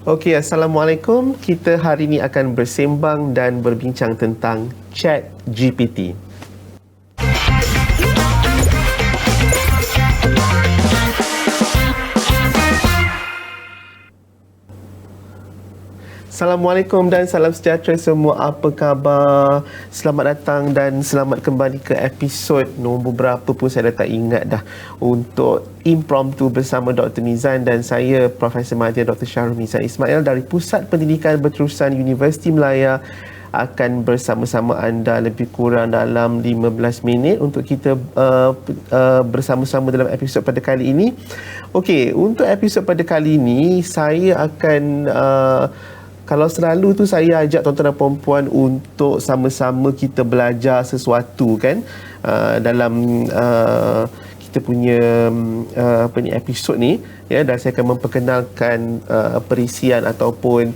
Okey, Assalamualaikum. Kita hari ini akan bersembang dan berbincang tentang Chat GPT. Assalamualaikum dan salam sejahtera semua. Apa khabar? Selamat datang dan selamat kembali ke episod nombor berapa pun saya dah tak ingat dah, untuk Impromptu bersama Dr. Nizan dan saya Profesor Madya Dr. Syahrul Nizan Ismail dari Pusat Pendidikan Berterusan Universiti Melaya, akan bersama-sama anda lebih kurang dalam 15 minit untuk kita bersama-sama dalam episod pada kali ini. Okey, untuk episod pada kali ini saya akan kalau selalu tu saya ajak tuan-tuan dan puan-puan untuk sama-sama kita belajar sesuatu kan, dalam kita punya episod ni ya, dan saya akan memperkenalkan perisian ataupun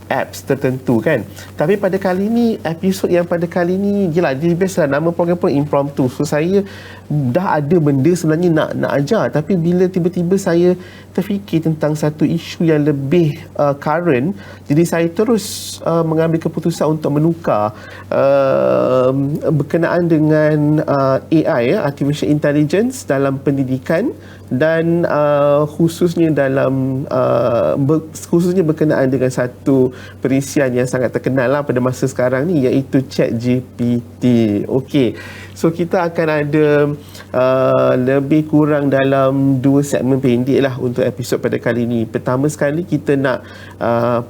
apps tertentu kan. Tapi pada kali ni, episod yang pada kali ni, yelah, dia biasalah nama program pun impromptu. So saya dah ada benda sebenarnya nak ajar, tapi bila tiba-tiba saya terfikir tentang satu isu yang lebih current, jadi saya terus mengambil keputusan untuk menukar berkenaan dengan AI, Artificial Intelligence dalam pendidikan, dan khususnya berkenaan dengan satu perisian yang sangat terkenal lah pada masa sekarang ni, iaitu ChatGPT. Okey, so kita akan ada lebih kurang dalam 2 segmen pendek lah untuk episod pada kali ni. Pertama sekali kita nak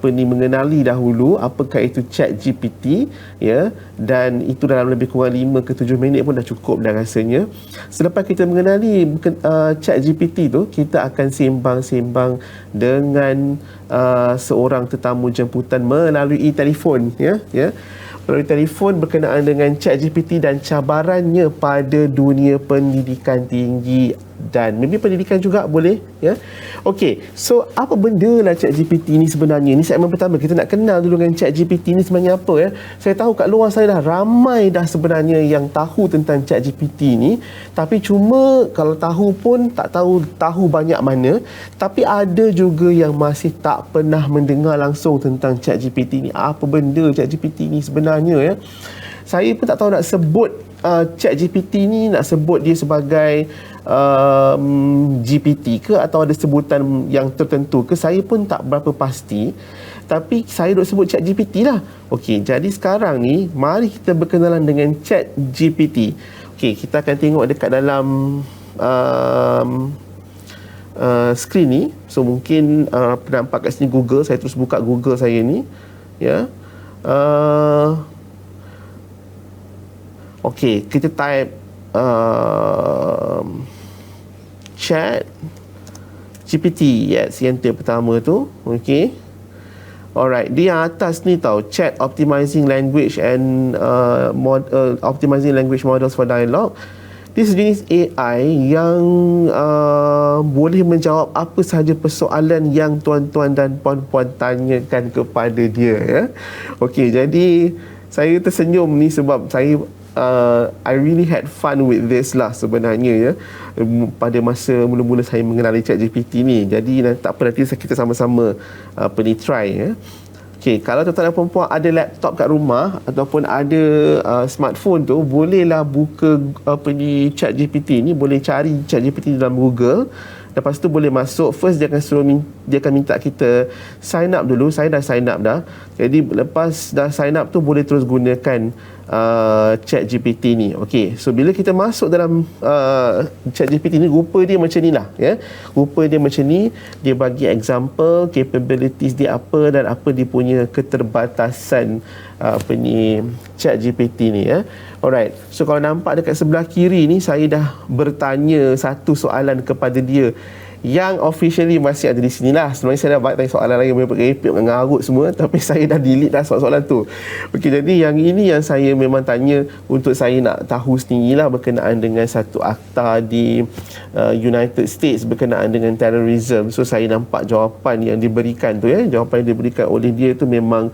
mengenali dahulu apakah itu ChatGPT ya, dan itu dalam lebih kurang 5 ke 7 minit pun dah cukup dah rasanya. Selepas kita mengenali ChatGPT tu, kita akan sembang-sembang dengan seorang tetamu jemputan melalui telefon ya, melalui telefon berkenaan dengan ChatGPT dan cabarannya pada dunia pendidikan tinggi dan maybe pendidikan juga boleh ya. Okey, so apa benda lah ChatGPT ni sebenarnya? Ni segmen pertama, kita nak kenal dulu dengan ChatGPT ni sebenarnya apa ya. Saya tahu kat luar sana dah ramai dah sebenarnya yang tahu tentang ChatGPT ni, tapi cuma kalau tahu pun tak tahu banyak mana. Tapi ada juga yang masih tak pernah mendengar langsung tentang ChatGPT ni. Apa benda ChatGPT ni sebenarnya ya? Saya pun tak tahu nak sebut ChatGPT ni, nak sebut dia sebagai GPT ke atau ada sebutan yang tertentu ke, saya pun tak berapa pasti. Tapi saya duk sebut ChatGPT lah. Okey, jadi sekarang ni mari kita berkenalan dengan ChatGPT. Okey, kita akan tengok dekat dalam skrin ni. So mungkin nampak kat sini Google. Saya terus buka Google saya ni ya. Okey, kita type Chat GPT. Yes, yang pertama tu. Okey. Alright, di atas ni tahu, Chat Optimizing Language and Optimizing Language Models for Dialogue. Dia sejenis AI yang boleh menjawab apa sahaja persoalan yang tuan-tuan dan puan-puan tanyakan kepada dia ya. Okey, jadi saya tersenyum ni sebab saya I really had fun with this lah sebenarnya ya, pada masa mula-mula saya mengenali ChatGPT ni. Jadi tak apa, nanti kita sama-sama try ya. Okey, kalau tuan-tuan dan puan-puan ada laptop kat rumah ataupun ada smartphone tu, bolehlah buka ChatGPT ni, boleh cari ChatGPT dalam Google. Lepas tu boleh masuk. First dia akan minta kita sign up dulu. Saya dah sign up dah. Jadi lepas dah sign up tu boleh terus gunakan ChatGPT ni. Okey, so bila kita masuk dalam ChatGPT ni, rupa dia macam ni lah ya. Rupa dia macam ni. Dia bagi example, capabilities dia apa dan apa dia punya keterbatasan ChatGPT ni ya. Alright, so kalau nampak dekat sebelah kiri ni, saya dah bertanya satu soalan kepada dia yang officially masih ada di sini lah. Sebenarnya saya dah banyak tanya soalan lagi, merepek-repek, mengarut semua, tapi saya dah delete dah soalan-soalan tu. Okey, jadi yang ini yang saya memang tanya untuk saya nak tahu sendirilah berkenaan dengan satu akta di United States berkenaan dengan terrorism. So saya nampak jawapan yang diberikan tu ya, jawapan yang diberikan oleh dia tu memang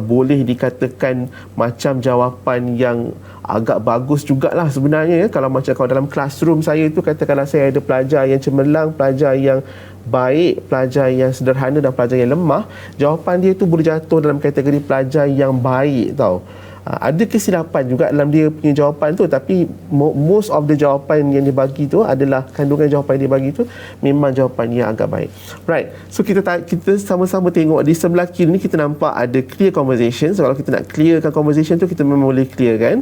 boleh dikatakan macam jawapan yang agak bagus jugalah sebenarnya ya. Kalau dalam classroom saya tu, katakanlah saya ada pelajar yang cemerlang, pelajar yang baik, pelajar yang sederhana dan pelajar yang lemah, jawapan dia tu boleh jatuh dalam kategori pelajar yang baik tau. Ada kesilapan juga dalam dia punya jawapan tu, tapi most of the jawapan yang dia bagi tu adalah, kandungan jawapan yang dia bagi tu memang jawapan yang agak baik. Right, so kita sama-sama tengok di sebelah kiri ni, kita nampak ada clear conversation. So kalau kita nak clearkan conversation tu, kita memang boleh clear kan.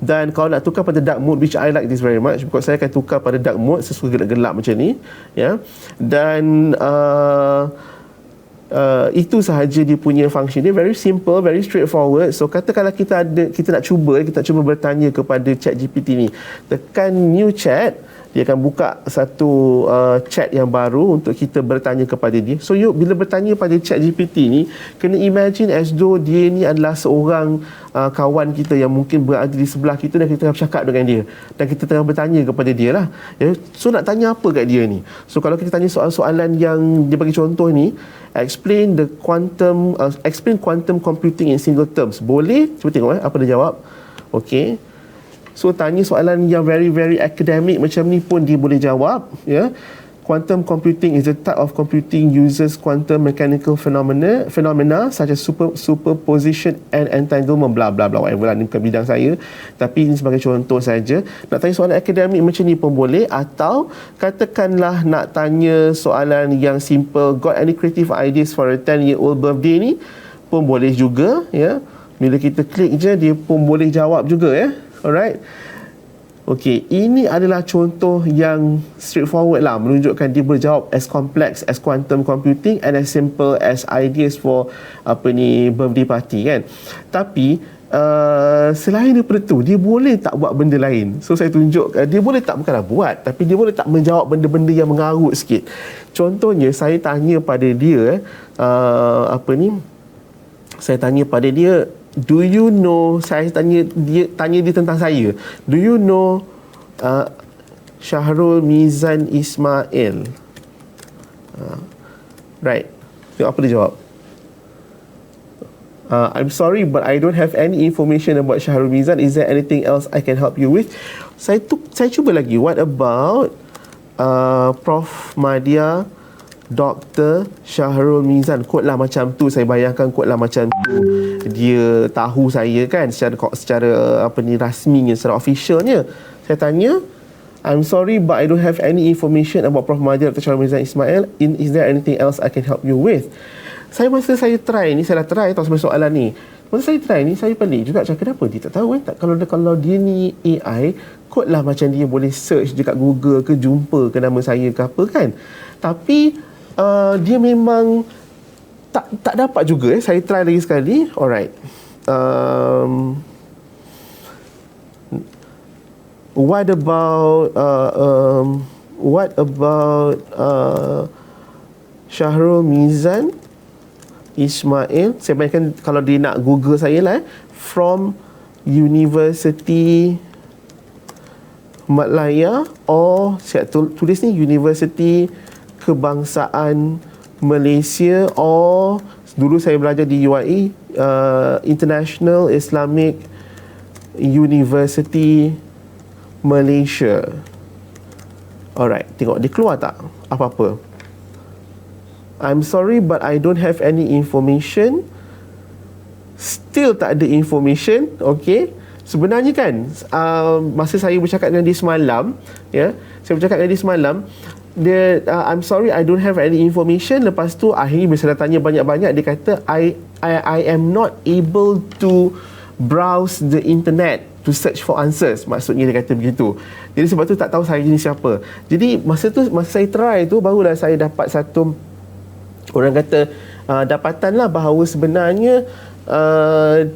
Dan kalau nak tukar pada dark mode, which I like this very much, because saya akan tukar pada dark mode sesuai gelap-gelap macam ni ya. Dan itu sahaja dia punya function. Dia very simple, very straightforward. So katakanlah kita nak cuba bertanya kepada ChatGPT ni, tekan new chat, dia akan buka satu chat yang baru untuk kita bertanya kepada dia. So bila bertanya pada ChatGPT ni, kena imagine as though dia ni adalah seorang kawan kita yang mungkin berada di sebelah kita, dan kita tengah bercakap dengan dia, dan kita tengah bertanya kepada dia lah ya. So nak tanya apa kat dia ni? So kalau kita tanya soalan-soalan yang dia bagi contoh ni, explain quantum computing in single terms, boleh? Cuba tengok apa dia jawab. Okay, so tanya soalan yang very very academic macam ni pun dia boleh jawab ya. Quantum computing is a type of computing uses quantum mechanical phenomena such as superposition and entanglement, bla bla bla, whatever lah, ni bukan bidang saya, tapi ini sebagai contoh saja. Nak tanya soalan akademik macam ni pun boleh, atau katakanlah nak tanya soalan yang simple, got any creative ideas for a 10-year-old birthday ni pun boleh juga ya. Bila kita klik je, dia pun boleh jawab juga ya. Alright. Okey, ini adalah contoh yang straightforward lah, menunjukkan dia boleh jawab as complex as quantum computing and as simple as ideas for birthday party kan. Tapi selain daripada tu, dia boleh tak buat benda lain. So saya tunjuk, dia boleh tak, bukanlah buat, tapi dia boleh tak menjawab benda-benda yang mengarut sikit. Contohnya, saya tanya pada dia saya tanya pada dia, do you know, saya tanya dia tentang saya, do you know Syahrul Mizan Ismail? Right, tengok apa dia jawab. I'm sorry but I don't have any information about Syahrul Mizan. Is there anything else I can help you with? Saya cuba lagi, what about Prof Madia Dr. Syahrul Mizan? Kod lah macam tu, saya bayangkan kod lah macam tu. Dia tahu saya kan secara rasminya, secara officialnya. Saya tanya, I'm sorry but I don't have any information about Prof Madia Dr. Syahrul Mizan Ismail. Is there anything else I can help you with? Masa saya try ni, saya dah try tahu sampai soalan ni. Masa saya try ni, saya pelik juga, macam kenapa dia tak tahu kan? Kalau dia ni AI, kod lah macam dia boleh search dekat Google ke, jumpa ke nama saya ke apa kan. Tapi dia memang tak dapat juga. Saya try lagi sekali. Alright. What about Syahrul Mizan Ismail? Saya bayangkan kalau dia nak Google saya lah, from University Malaya, saya tulis ni University Kebangsaan Malaysia, dulu saya belajar di UIE, International Islamic University Malaysia. Alright, tengok dia keluar tak apa-apa. I'm sorry but I don't have any information. Still tak ada information. Okay, sebenarnya kan masa saya bercakap dengan dia semalam ya, dia I'm sorry I don't have any information. Lepas tu akhirnya bila saya tanya banyak-banyak, dia kata I am not able to browse the internet to search for answers. Maksudnya dia kata begitu. Jadi sebab tu tak tahu saya ni siapa. Jadi masa saya try tu, barulah saya dapat satu, orang kata dapatan lah, bahawa sebenarnya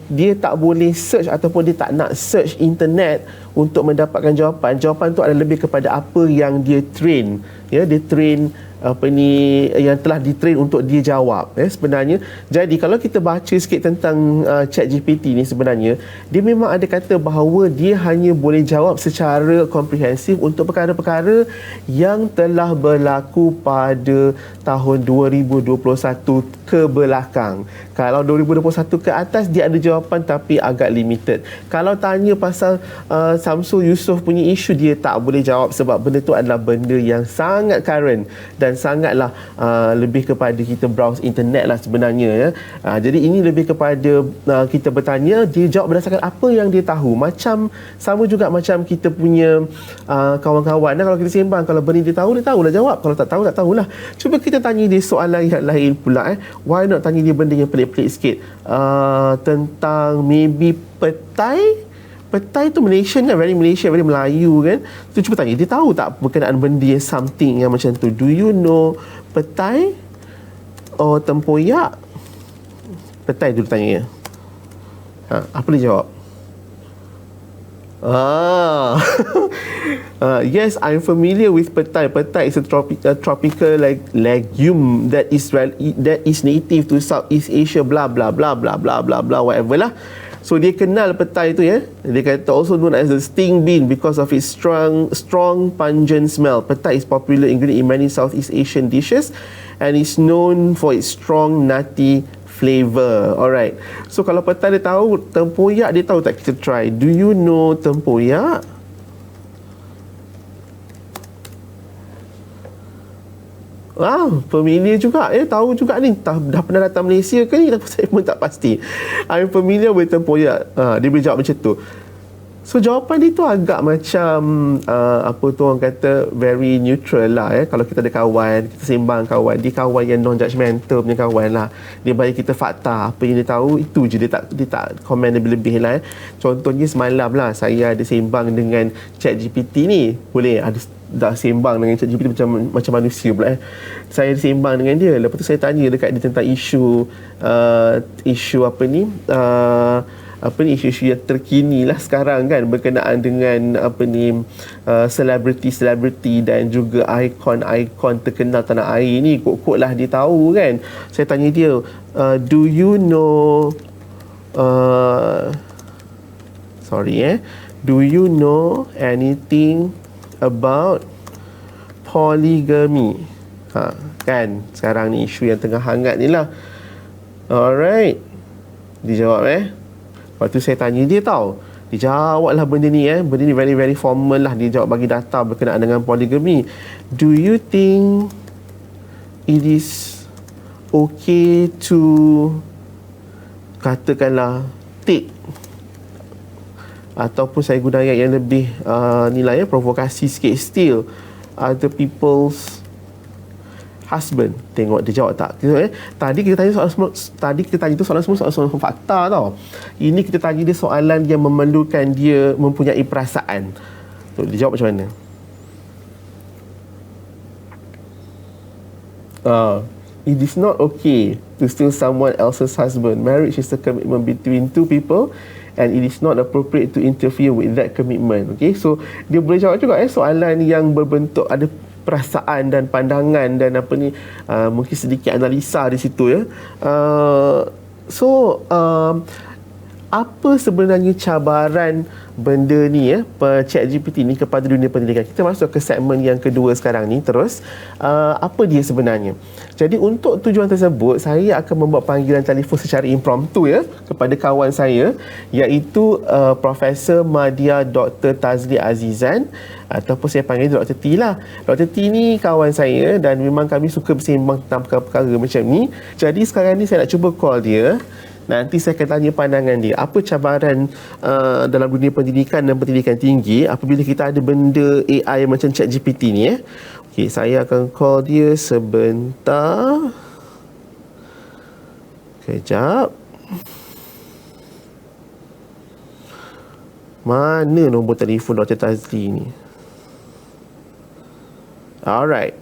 dia tak boleh search ataupun dia tak nak search internet untuk mendapatkan jawapan. Jawapan tu adalah lebih kepada apa yang dia train. Ya, dia train apa ni yang telah ditrain untuk dia jawab sebenarnya. Jadi kalau kita baca sikit tentang ChatGPT ni, sebenarnya dia memang ada kata bahawa dia hanya boleh jawab secara komprehensif untuk perkara-perkara yang telah berlaku pada tahun 2021 ke belakang. Kalau 2021 ke atas dia ada jawapan tapi agak limited. Kalau tanya pasal Samsul Yusof punya isu, dia tak boleh jawab sebab benda tu adalah benda yang sangat current dan sangatlah lebih kepada kita browse internet lah sebenarnya ya. Jadi ini lebih kepada kita bertanya, dia jawab berdasarkan apa yang dia tahu. Macam sama juga macam kita punya kawan-kawan kalau kita sembang, kalau benda dia tahulah jawab, kalau tak tahulah. Cuba kita tanya dia soalan yang lain pula why not tanya dia benda yang pelik-pelik sikit, tentang maybe petai tu Malaysian kan, very Malaysia, very Melayu kan. Tu cuba tanya, dia tahu tak berkenaan benda yang something yang macam tu. Do you know petai or tempoyak? Petai dulu tanya ya. Apa dia jawab? Yes, I'm familiar with petai. Petai is a tropical legume that is native to Southeast Asia, blah blah blah blah blah blah blah whatever lah. So dia kenal petai tu ya. Dia kata also known as the sting bean because of its strong pungent smell. Petai is popular ingredient in many Southeast Asian dishes and is known for its strong nutty flavor. Alright. So kalau petai dia tahu, tempoyak dia tahu tak, kita try. Do you know tempoyak? Familiar juga. Tahu juga ni. Dah pernah datang Malaysia ke ni? Tapi saya pun tak pasti. I'm familiar with tempoyak. Dia boleh jawab macam tu. So jawapan dia tu agak macam apa tu orang kata very neutral lah Kalau kita ada kawan, kita sembang kawan, dia kawan yang non-judgmental punya kawan lah. Dia bagi kita fakta, apa yang dia tahu itu je, dia tak komen lebih-lebih lah Contohnya semalam lah saya ada sembang dengan ChatGPT ni. Boleh ada dah sembang dengan ChatGPT macam manusia pula Saya sembang dengan dia, lepas tu saya tanya dekat dia tentang isu isu-isu yang terkini lah sekarang kan, berkenaan dengan selebriti dan juga ikon terkenal tanah air ni. Kok lah dia tahu kan. Saya tanya dia, do you know do you know anything about polygamy? Kan sekarang ni isu yang tengah hangat ni lah. Alright, dia jawab Lepas tu saya tanya dia dia jawab lah benda ni benda ni very very formal lah. Dia jawab bagi data berkenaan dengan polygamy. Do you think it is okay to katakanlah take, ataupun saya guna ayat yang lebih nilai provokasi sikit, steal other people's husband? Tengok dia jawab tak. Tadi kita tanya soalan semua soalan fakta tau. Ini kita tanya dia soalan yang memerlukan dia mempunyai perasaan. Dia jawab macam mana? It is not okay to steal someone else's husband. Marriage is a commitment between two people and it is not appropriate to interfere with that commitment. Okay, so dia boleh jawab juga soalan yang berbentuk ada perasaan dan pandangan dan mungkin sedikit analisa di situ apa sebenarnya cabaran benda ni ChatGPT ni kepada dunia pendidikan? Kita masuk ke segmen yang kedua sekarang ni terus. Apa dia sebenarnya? Jadi untuk tujuan tersebut, saya akan membuat panggilan telefon secara impromptu kepada kawan saya, iaitu Profesor Madya Dr. Tazli Azizan, ataupun saya panggil Dr. T lah. Dr. T ni kawan saya dan memang kami suka bersembang tentang perkara-perkara macam ni. Jadi sekarang ni saya nak cuba call dia. Nanti saya akan tanya pandangan dia, apa cabaran dalam dunia pendidikan dan pendidikan tinggi apabila kita ada benda AI macam ChatGPT ni Okey, saya akan call dia sebentar. Kejap. Mana nombor telefon Dr. Tazli ni? Alright.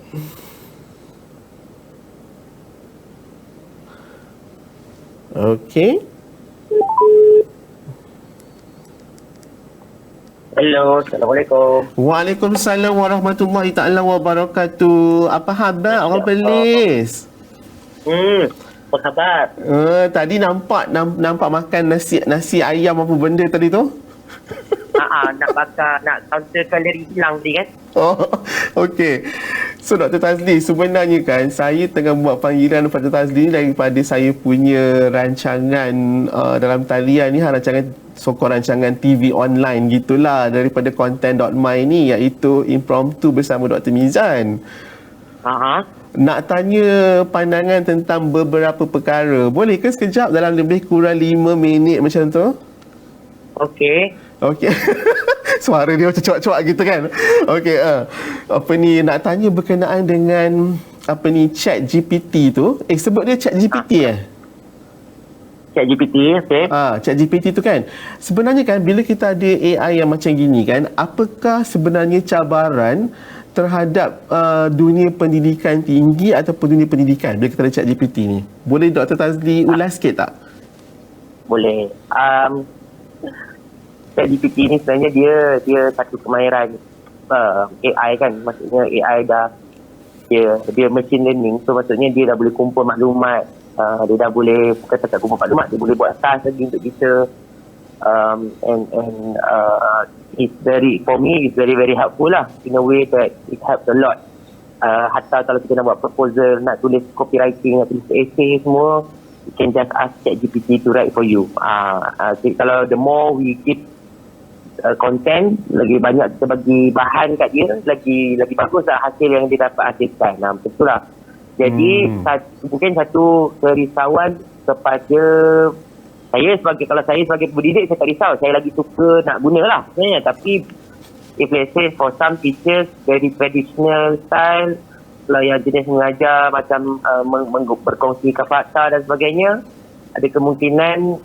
Okay. Hello, Assalamualaikum. Waalaikumsalam warahmatullahi taala wabarakatuh. Apa khabar orang Perlis? Apa khabar? Tadi nampak makan nasi ayam apa benda tadi tu? Nak counter kalori hilang tadi kan? Oh, okey. So Dr. Tazli, sebenarnya kan saya tengah buat panggilan Dr. Tazli ni daripada saya punya rancangan dalam talian ni, rancangan rancangan TV online gitulah, daripada Content.my ni, iaitu Impromptu bersama Dr. Mizan. Nak tanya pandangan tentang beberapa perkara. Boleh ke sekejap dalam lebih kurang 5 minit macam tu? Okey. Suara dia macam cuak-cuak gitu kan. Okey, nak tanya berkenaan dengan Chat GPT tu. Sebut dia Chat GPT Chat GPT, okey. Chat GPT tu kan. Sebenarnya kan bila kita ada AI yang macam gini kan, apakah sebenarnya cabaran terhadap dunia pendidikan tinggi ataupun dunia pendidikan bila kita ada Chat GPT ni? Boleh Dr. Tazli ulas sikit tak? Boleh. Chat GPT ni sebenarnya dia satu kemahiran AI kan. Maksudnya AI dia machine learning. So maksudnya dia dah boleh kumpul maklumat. Dia dah boleh, bukan setakat kumpul maklumat, dia boleh buat task lagi untuk kita. It's for me it's very very helpful lah, in a way that it helps a lot. Hatta kalau kita nak buat proposal, nak tulis copywriting, nak tulis essay semua, you can just ask ChatGPT to write for you. Kalau the more we keep content, lagi banyak kita bagi bahan kat dia, lagi bagus lah hasil yang dia dapat hasilkan. Macam tu lah. Jadi mungkin satu kerisauan kepada kalau saya sebagai pendidik, saya tak risau, saya lagi suka nak guna lah sebenarnya. Tapi if let's say for some teachers very traditional style, kalau yang jenis mengajar macam berkongsikan fakta dan sebagainya, ada kemungkinan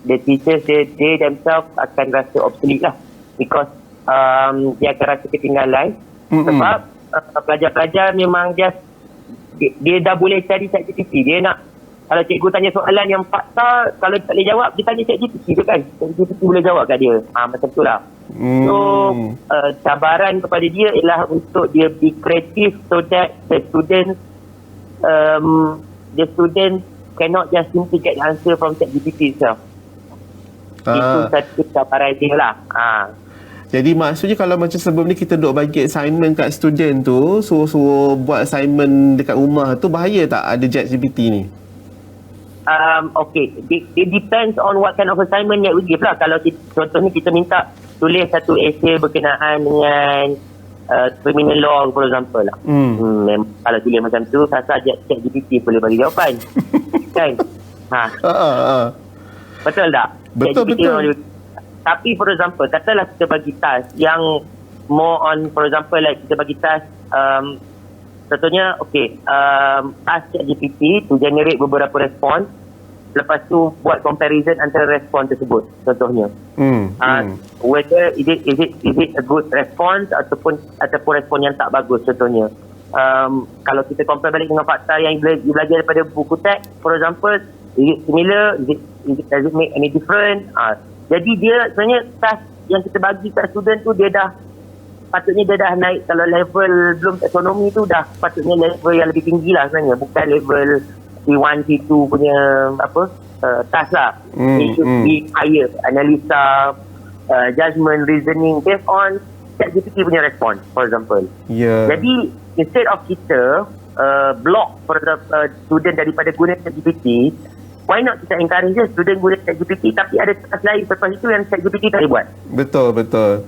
the teachers they themselves akan rasa obsolete lah, because dia akan rasa ketinggalan. Sebab pelajar-pelajar memang dia dah boleh cari ChatGPT. Dia nak, kalau cikgu tanya soalan yang fakta, kalau dia tak boleh jawab, dia tanya ChatGPT tu kan, ChatGPT boleh jawab kat dia. Macam tu lah. So cabaran kepada dia ialah untuk dia be creative, so that the students cannot just simply get the answer from ChatGPT itself. Itu satu cabaran dia lah. Jadi maksudnya kalau macam sebelum ni kita duk bagi assignment kat student tu, suruh buat assignment dekat rumah tu, bahaya tak ada ChatGPT ni? Okay, it depends on what kind of assignment that we give lah. Kalau contohnya kita minta tulis satu essay berkenaan dengan criminal law, for example lah. Kalau tulis macam tu, sasa ChatGPT boleh bagi jawapan. Kan? Betul tak? Betul. Tapi for example, katalah kita bagi task yang more on, for example, like kita bagi task contohnya, ask ChatGPT to generate beberapa respon, lepas tu buat comparison antara respon tersebut, contohnya. Whether is it a good response ataupun respon yang tak bagus, contohnya. Kalau kita compare balik dengan fakta yang belajar daripada buku teks, for example, is it similar, does it make any difference? Jadi dia sebenarnya task yang kita bagi kat student tu, patutnya dia dah naik. Kalau level belum taksonomi tu, dah patutnya level yang lebih tinggi lah sebenarnya, bukan level C1, C2 punya task lah. It should be higher, analisa, judgment, reasoning based on ChatGPT punya respon, for example. Jadi instead of kita block student daripada guna ChatGPT, why not kita encourage student guna ChatGPT, tapi ada task lain selepas itu yang ChatGPT tak boleh buat. Betul.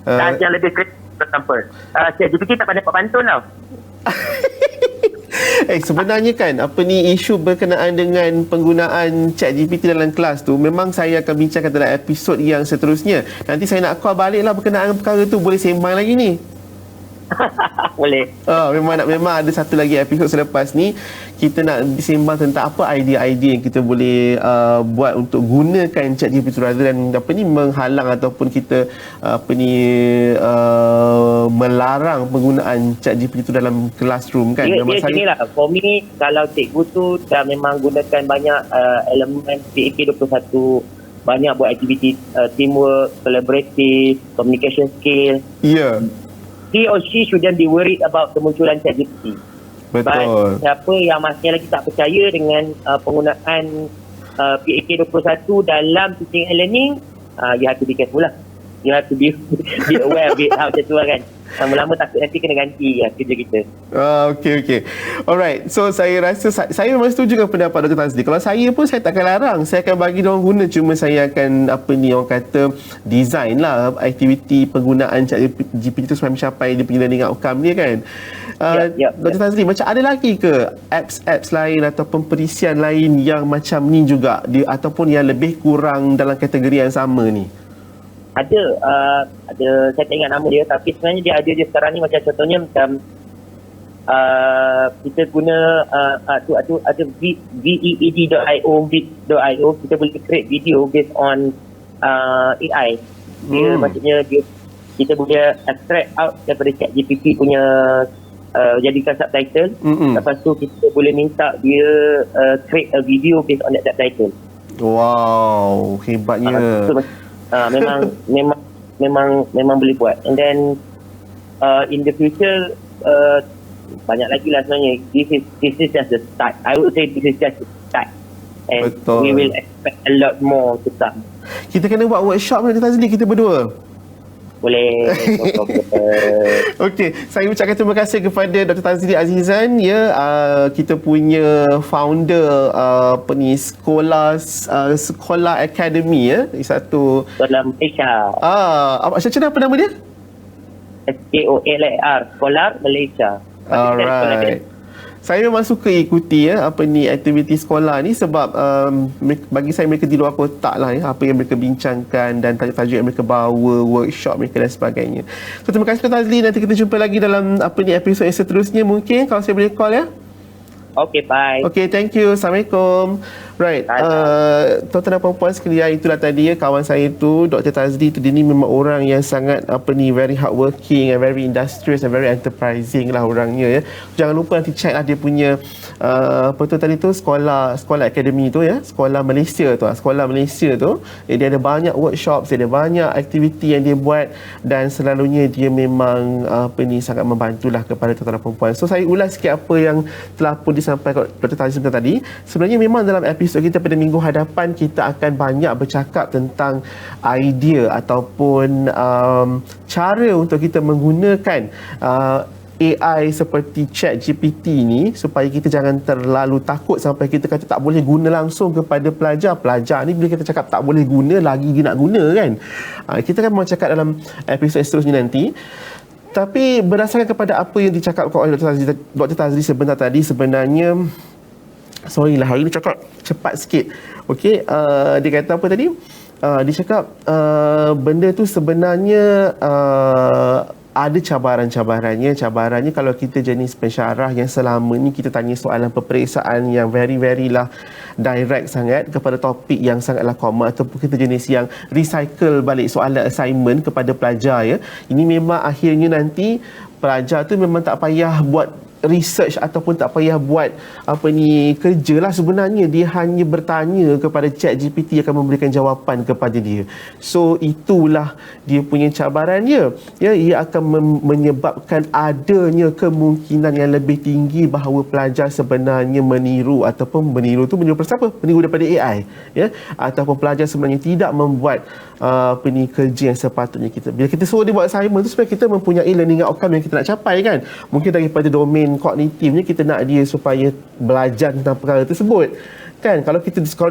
Task yang lebih kritis, for example, ChatGPT tak pandai buat pantun tau. Sebenarnya kan isu berkenaan dengan penggunaan ChatGPT dalam kelas tu, memang saya akan bincangkan dalam episod yang seterusnya. Nanti saya nak call baliklah berkenaan perkara tu. Boleh sembang lagi ni? Boleh. Memang ada satu lagi episod selepas ni, kita nak sembang tentang apa idea-idea yang kita boleh buat untuk gunakan ChatGPT rather than menghalang ataupun kita melarang penggunaan ChatGPT itu dalam classroom kan. Dia sini lah, for me, kalau cikgu tu dah memang gunakan banyak elemen PAK 21 banyak buat aktiviti teamwork, collaborative, communication skill. Ya. He or she shouldn't be worried about kemunculan ChatGPT. Betul. But siapa yang masih lagi tak percaya dengan penggunaan PAK 21 dalam teaching and learning, you have to be careful lah. You have to be aware of it. Macam tu lah kan. Lama-lama takut nanti kena ganti kerja kita. Okey. Alright. So saya rasa saya memang setuju dengan pendapat Dr. Tazli. Kalau saya pun saya takkan larang. Saya akan bagi diorang guna, cuma saya akan orang kata design lah aktiviti penggunaan ChatGPT tu supaya mencapai dia punya learning outcome dia kan. Dr. Tazli, macam ada lagi ke apps lain ataupun perisian lain yang macam ni juga ataupun yang lebih kurang dalam kategori yang sama ni? Ada saya tak ingat nama dia, tapi sebenarnya dia ada je sekarang ni. Macam contohnya macam kita guna ada veed.io, bit.io, kita boleh create video based on AI. Dia maksudnya kita boleh extract out daripada ChatGPT punya jadikan subtitle. Lepas tu kita boleh minta dia create a video based on that subtitle. Wow, hebatnya. Memang boleh buat. And then in the future banyak lagi lah sebenarnya. This is just the start. I would say this is just the start. And betul. We will expect a lot more to come. Kita kena buat workshop ni Tazli, kita berdua. Boleh. Okey, saya ucapkan terima kasih kepada Dr. Tazli Azizan, kita punya founder sekolah akademi satu Dalam Malaysia. Apa nama dia? SKOLAR, Sekolah Malaysia. Alright. Saya memang suka ikuti aktiviti sekolah ni sebab bagi saya mereka di luar kotak lah apa yang mereka bincangkan dan tajuk-tajuk yang mereka bawa, workshop mereka dan sebagainya. So terima kasih Dr. Tazli, nanti kita jumpa lagi dalam episod yang seterusnya mungkin kalau saya boleh call ya. Okay, bye. Okay, thank you. Assalamualaikum. Right. Tuan-tuan dan puan-puan sekalian, itulah tadi kawan saya tu, Dr. Tazli tu, dia ni memang orang yang sangat very hardworking and very industrious and very enterprising lah orangnya ya. Jangan lupa nanti check lah dia punya sekolah akademi tu ya, sekolah Malaysia tu. Dia ada banyak workshop, dia ada banyak aktiviti yang dia buat dan selalunya dia memang sangat membantulah kepada tuan-tuan dan puan-puan. So saya ulas sikit apa yang telah pun disampaikan Dr. Tazli tadi. Sebenarnya memang dalam episod kita pada minggu hadapan kita akan banyak bercakap tentang idea ataupun cara untuk kita menggunakan AI seperti ChatGPT ni supaya kita jangan terlalu takut sampai kita kata tak boleh guna langsung kepada pelajar. Pelajar ni bila kita cakap tak boleh guna, lagi dia nak guna kan. Kita akan bercakap dalam episod seterusnya nanti. Tapi berdasarkan kepada apa yang dicakapkan oleh Dr. Tazli sebentar tadi, sebenarnya sorry lah, hari ni cakap cepat sikit. Okey, dia kata apa tadi? Dia cakap benda tu sebenarnya ada cabarannya kalau kita jenis pensyarah yang selama ni kita tanya soalan peperiksaan yang very lah direct sangat kepada topik yang sangatlah common, ataupun kita jenis yang recycle balik soalan assignment kepada pelajar ya. Ini memang akhirnya nanti pelajar tu memang tak payah buat research ataupun tak payah buat kerja lah. Sebenarnya dia hanya bertanya kepada ChatGPT yang akan memberikan jawapan kepada dia. So itulah dia punya cabarannya ya. Ia akan menyebabkan adanya kemungkinan yang lebih tinggi bahawa pelajar sebenarnya meniru daripada siapa? Meniru daripada AI ya, ataupun pelajar sebenarnya tidak membuat kerja yang sepatutnya bila kita suruh dia buat assignment tu supaya kita mempunyai learning outcome yang kita nak capai kan. Mungkin daripada domain kognitifnya kita nak dia supaya belajar tentang perkara tersebut kan. Kalau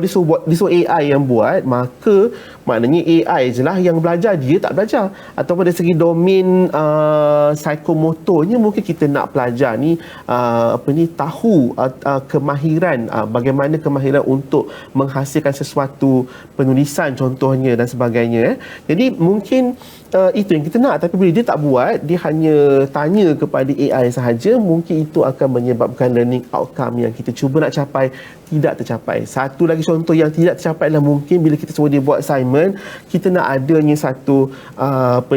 disuruh AI yang buat, maka maknanya AI je lah yang belajar, dia tak belajar. Ataupun dari segi domain psikomotornya, mungkin kita nak pelajar ni tahu kemahiran, bagaimana kemahiran untuk menghasilkan sesuatu penulisan contohnya dan sebagainya. Jadi mungkin itu yang kita nak, tapi bila dia tak buat, dia hanya tanya kepada AI sahaja, mungkin mungkin itu akan menyebabkan learning outcome yang kita cuba nak capai tidak tercapai. Satu lagi contoh yang tidak tercapai adalah mungkin bila kita semua dia buat assignment, kita nak adanya satu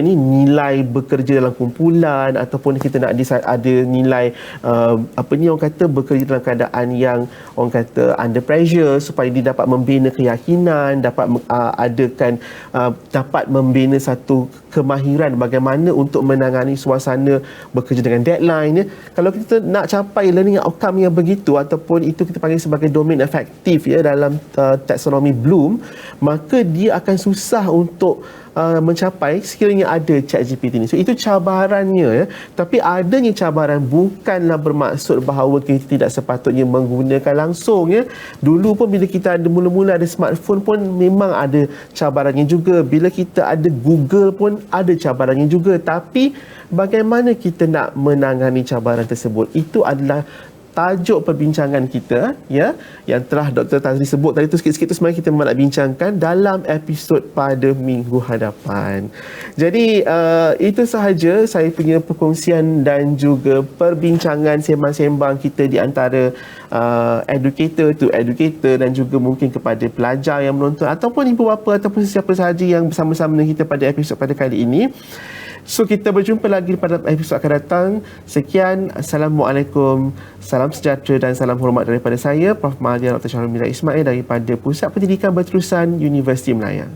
nilai bekerja dalam kumpulan, ataupun kita nak ada nilai orang kata bekerja dalam keadaan yang orang kata under pressure, supaya dia dapat membina keyakinan, dapat dapat membina satu kemahiran bagaimana untuk menangani suasana bekerja dengan deadline. Kalau kita nak capai learning outcome yang begitu, ataupun itu kita panggil sebagai domain efektif dalam taksonomi Bloom, maka dia akan susah untuk mencapai sekiranya ada ChatGPT ni. So itu cabarannya. Tapi adanya cabaran bukanlah bermaksud bahawa kita tidak sepatutnya menggunakan langsung. Dulu pun bila kita ada mula-mula ada smartphone pun memang ada cabarannya juga. Bila kita ada Google pun ada cabarannya juga. Tapi bagaimana kita nak menangani cabaran tersebut, itu adalah tajuk perbincangan kita yang telah Dr. Tazli sebut tadi tu sikit-sikit tu, sebenarnya kita memang nak bincangkan dalam episod pada minggu hadapan. Jadi itu sahaja saya punya perkongsian dan juga perbincangan sembang-sembang kita di antara educator to educator, dan juga mungkin kepada pelajar yang menonton ataupun ibu bapa ataupun sesiapa sahaja yang bersama-sama dengan kita pada episod pada kali ini. So kita berjumpa lagi pada episod akan datang. Sekian, Assalamualaikum, salam sejahtera dan salam hormat daripada saya, Prof. Mahdia Dr. Syahrul Mira Ismail daripada Pusat Pendidikan Berterusan Universiti Melaya.